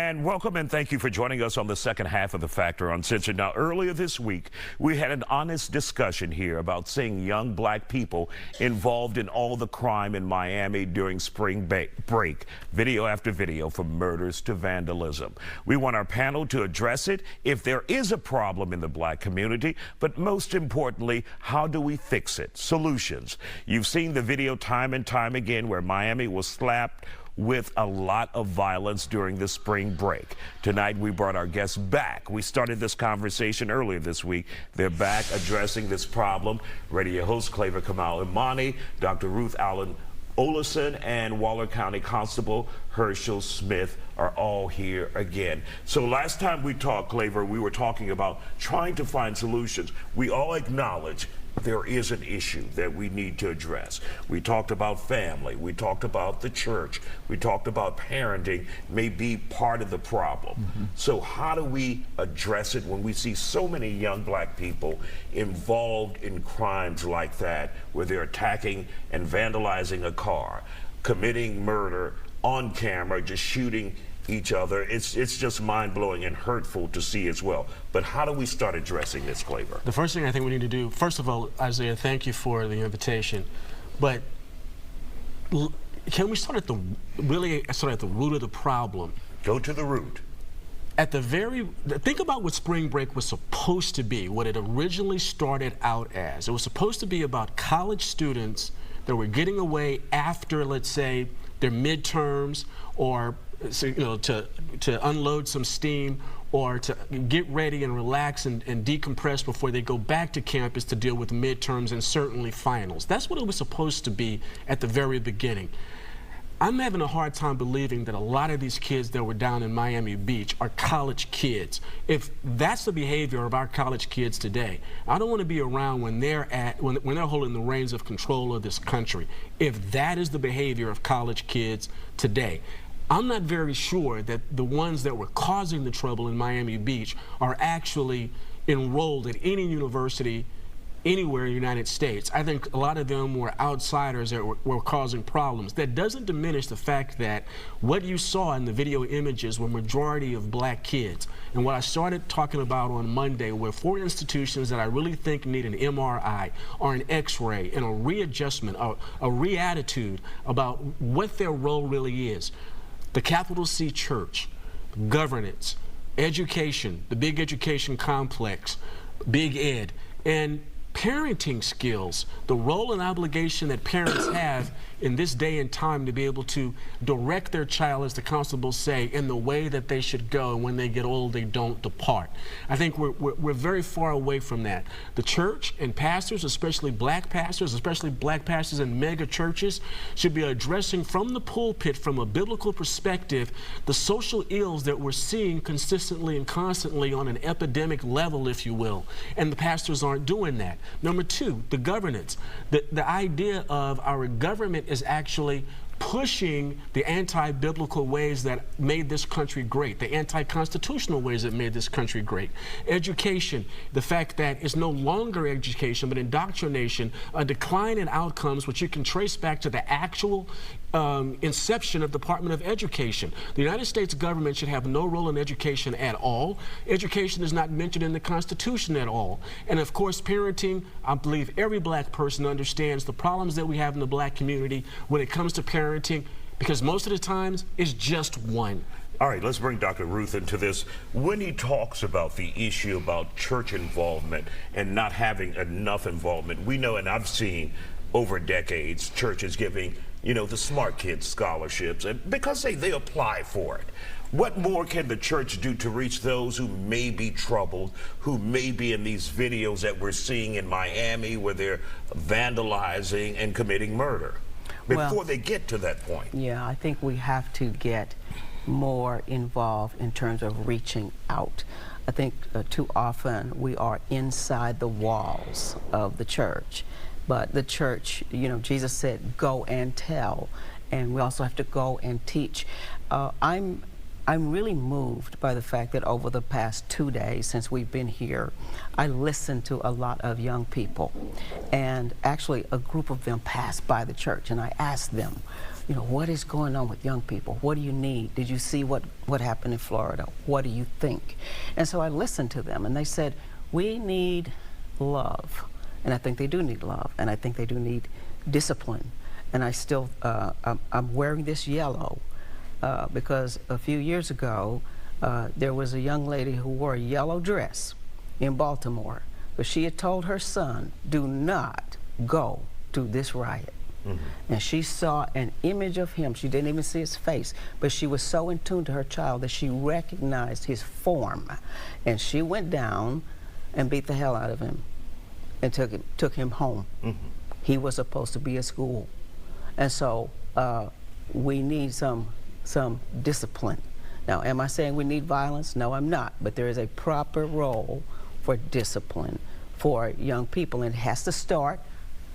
And welcome and thank you for joining us on the second half of the Factor Uncensored. Now, earlier this week, we had an honest discussion here about seeing young black people involved in all the crime in Miami during spring break, video after video, from murders to vandalism. We want our panel to address it, if there is a problem in the black community, but most importantly, how do we fix it? Solutions. You've seen the video time and time again where Miami was slapped with a lot of violence during the spring break. Tonight, we brought our guests back. We started this conversation earlier this week. They're back addressing this problem. Radio host Claver Kamal Imani, Dr. Ruth Allen Olison, and Waller County Constable Herschel Smith are all here again. So last time we talked, Claver, we were talking about trying to find solutions. We all acknowledge there is an issue that we need to address. We talked about family, we talked about the church, we talked about parenting may be part of the problem. So how do we address it when we see so many young black people involved in crimes like that, where they're attacking and vandalizing a car, committing murder on camera, just shooting each other? It's just mind-blowing and hurtful to see as well. But how do we start addressing this, Claver? The first thing I think we need to do, first of all, Isaiah, thank you for the invitation, but can we start at the root of the problem? Go to the root. Think about what spring break was supposed to be, what it originally started out as. It was supposed to be about college students that were getting away after, let's say, their midterms, or to unload some steam, or to get ready and relax and decompress before they go back to campus to deal with midterms and certainly finals. That's what it was supposed to be at the very beginning. I'm having a hard time believing that a lot of these kids that were down in Miami Beach are college kids. If that's the behavior of our college kids today, I don't want to be around when they're holding the reins of control of this country. If that is the behavior of college kids today, I'm not very sure that the ones that were causing the trouble in Miami Beach are actually enrolled at any university anywhere in the United States. I think a lot of them were outsiders that were causing problems. That doesn't diminish the fact that what you saw in the video images were majority of black kids. And what I started talking about on Monday were 4 institutions that I really think need an MRI or an X-ray and a readjustment, a re-attitude about what their role really is. The capital C church, governance, education, the big education complex, big ed, and parenting skills, the role and obligation that parents have in this day and time to be able to direct their child, as the constables say, in the way that they should go, and when they get old, they don't depart. I think we're very far away from that. The church and pastors, especially black pastors in mega churches, should be addressing from the pulpit, from a biblical perspective, the social ills that we're seeing consistently and constantly on an epidemic level, if you will, and the pastors aren't doing that. Number 2, the governance. The idea of our government is actually pushing the anti-biblical ways that made this country great, the anti-constitutional ways that made this country great. Education, the fact that it's no longer education but indoctrination, a decline in outcomes which you can trace back to the actual inception of Department of Education. The United States government should have no role in education at all. Education is not mentioned in the Constitution at all. And of course, parenting, I believe every black person understands the problems that we have in the black community when it comes to parenting, because most of the times it's just one. All right, let's bring Dr. Ruth into this. When he talks about the issue about church involvement and not having enough involvement, we know, and I've seen over decades, churches giving, the smart kids scholarships, and because they apply for it. What more can the church do to reach those who may be troubled, who may be in these videos that we're seeing in Miami where they're vandalizing and committing murder, before they get to that point? Yeah, I think we have to get more involved in terms of reaching out. I think too often we are inside the walls of the church. But the church, Jesus said, go and tell, and we also have to go and teach. I'm really moved by the fact that over the past 2 days since we've been here, I listened to a lot of young people, and actually a group of them passed by the church, and I asked them, you know, what is going on with young people? What do you need? Did you see what happened in Florida? What do you think? And so I listened to them, and they said, we need love. And I think they do need love, and I think they do need discipline. And I still, I'm wearing this yellow because a few years ago, there was a young lady who wore a yellow dress in Baltimore, but she had told her son, do not go to this riot. And she saw an image of him. She didn't even see his face, but she was so in tune to her child that she recognized his form. And she went down and beat the hell out of him and took him home. He was supposed to be at school. And so we need some discipline. Now, am I saying we need violence? No, I'm not. But there is a proper role for discipline for young people, and it has to start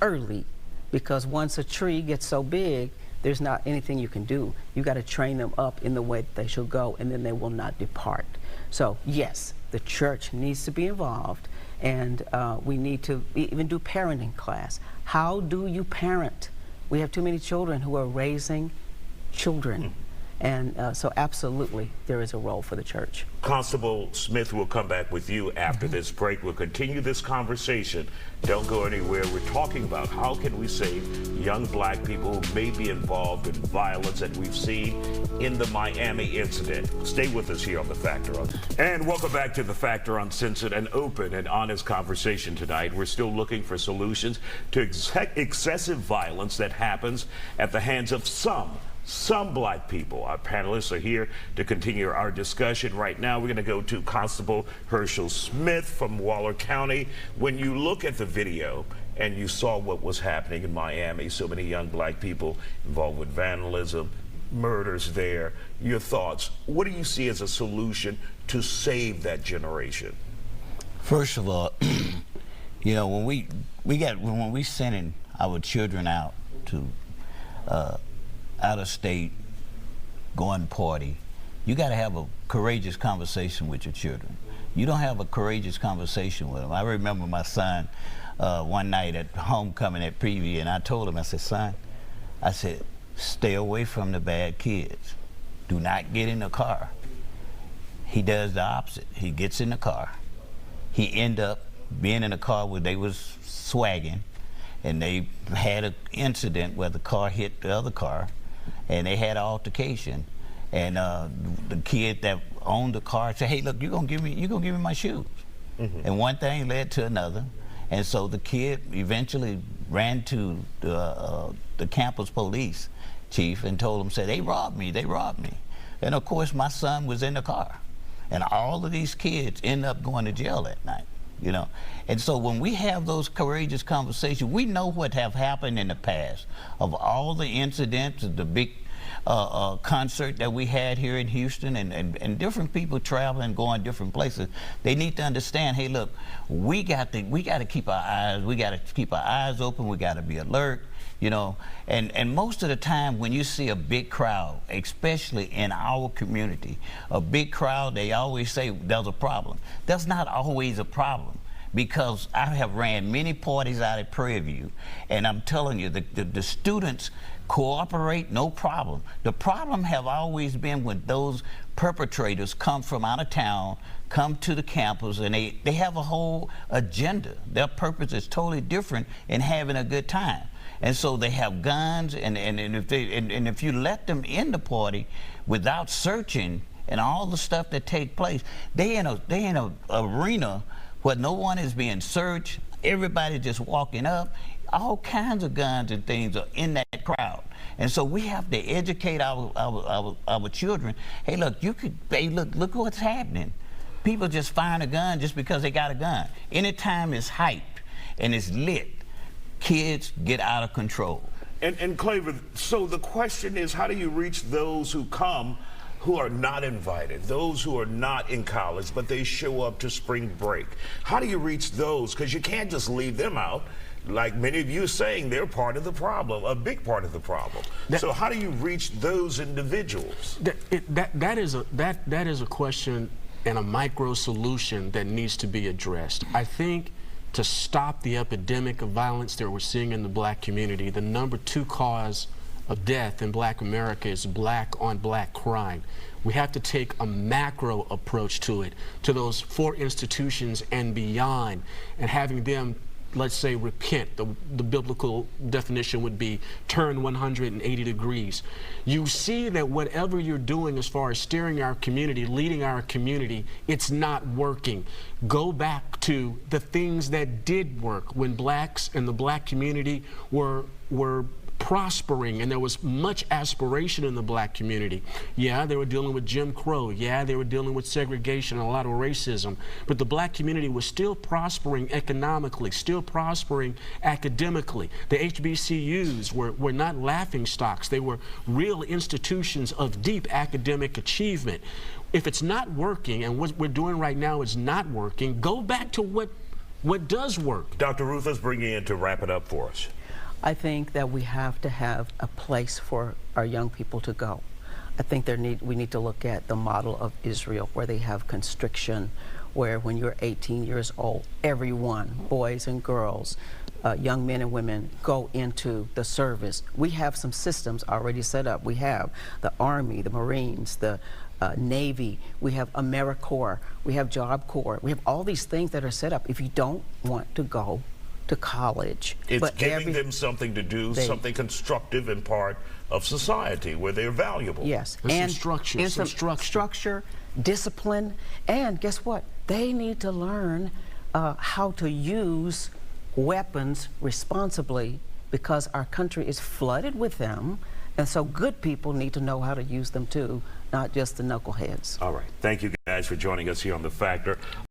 early, because once a tree gets so big, there's not anything you can do. You got to train them up in the way that they should go, and then they will not depart. So yes, the church needs to be involved, and we need to even do parenting class. How do you parent? We have too many children who are raising children. And so absolutely, there is a role for the church. Constable Smith, will come back with you after this break. We'll continue this conversation. Don't go anywhere. We're talking about how can we save young black people who may be involved in violence that we've seen in the Miami incident. Stay with us here on The Factor. And welcome back to The Factor Uncensored, an open and honest conversation tonight. We're still looking for solutions to excessive violence that happens at the hands of some black people. Our panelists are here to continue our discussion. Right now, we're going to go to Constable Herschel Smith from Waller County. When you look at the video and you saw what was happening in Miami, so many young black people involved with vandalism, murders there, your thoughts? What do you see as a solution to save that generation? First of all, you know, when we sending our children out to out of state, going party, you got to have a courageous conversation with your children. You don't have a courageous conversation with them. I remember my son one night at homecoming at Preview, and I told him, I said, son, I said, stay away from the bad kids. Do not get in the car. He does the opposite. He gets in the car. He end up being in a car where they was swagging, and they had an incident where the car hit the other car, and they had an altercation, and the kid that owned the car said, "Hey, look, you're gonna give me my shoes." And one thing led to another, and so the kid eventually ran to the campus police chief and told him, said, "They robbed me, they robbed me." And of course, my son was in the car, and all of these kids end up going to jail that night. You know, and so when we have those courageous conversations, we know what have happened in the past of all the incidents, the big concert that we had here in Houston, and different people traveling, going different places. They need to understand, hey, look, we got to keep our eyes open. We got to be alert. You know, and most of the time when you see a big crowd, especially in our community, a big crowd, they always say there's a problem. That's not always a problem, because I have ran many parties out at Prairie View, and I'm telling you, the students cooperate, no problem. The problem have always been when those perpetrators come from out of town, come to the campus, and they have a whole agenda. Their purpose is totally different in having a good time. And so they have guns, and if you let them in the party without searching and all the stuff that take place, they in a arena where no one is being searched, everybody just walking up, all kinds of guns and things are in that crowd. And so we have to educate our children. Hey, look, look what's happening. People just find a gun just because they got a gun. Anytime it's hype and it's lit, kids get out of control. And Claver, so the question is, how do you reach those who come who are not invited, those who are not in college, but they show up to spring break? How do you reach those? Because you can't just leave them out. Like many of you are saying, they're part of the problem, a big part of the problem. So how do you reach those individuals? That is a question and a micro solution that needs to be addressed. I think to stop the epidemic of violence that we're seeing in the black community, the #2 cause of death in Black America is black on black crime. We have to take a macro approach to it, to those 4 institutions and beyond, and having them, let's say, repent. The biblical definition would be turn 180 degrees. You see that whatever you're doing as far as steering our community, leading our community, it's not working. Go back to the things that did work when blacks and the black community were prospering, and there was much aspiration in the black community. Yeah, they were dealing with Jim Crow. Yeah, they were dealing with segregation and a lot of racism. But the black community was still prospering economically, still prospering academically. The HBCUs were not laughing stocks. They were real institutions of deep academic achievement. If it's not working, and what we're doing right now is not working, go back to what does work. Dr. Ruth, let's bring you in to wrap it up for us. I think that we have to have a place for our young people to go. I think we need to look at the model of Israel, where they have conscription, where when you're 18 years old, everyone, boys and girls, young men and women, go into the service. We have some systems already set up. We have the Army, the Marines, the Navy, we have AmeriCorps, we have Job Corps. We have all these things that are set up. If you don't want to go to college, it's giving them something to do, something constructive and part of society where they're valuable. Yes, and some structure, discipline, and guess what? They need to learn how to use weapons responsibly, because our country is flooded with them, and so good people need to know how to use them too, not just the knuckleheads. All right. Thank you guys for joining us here on The Factor.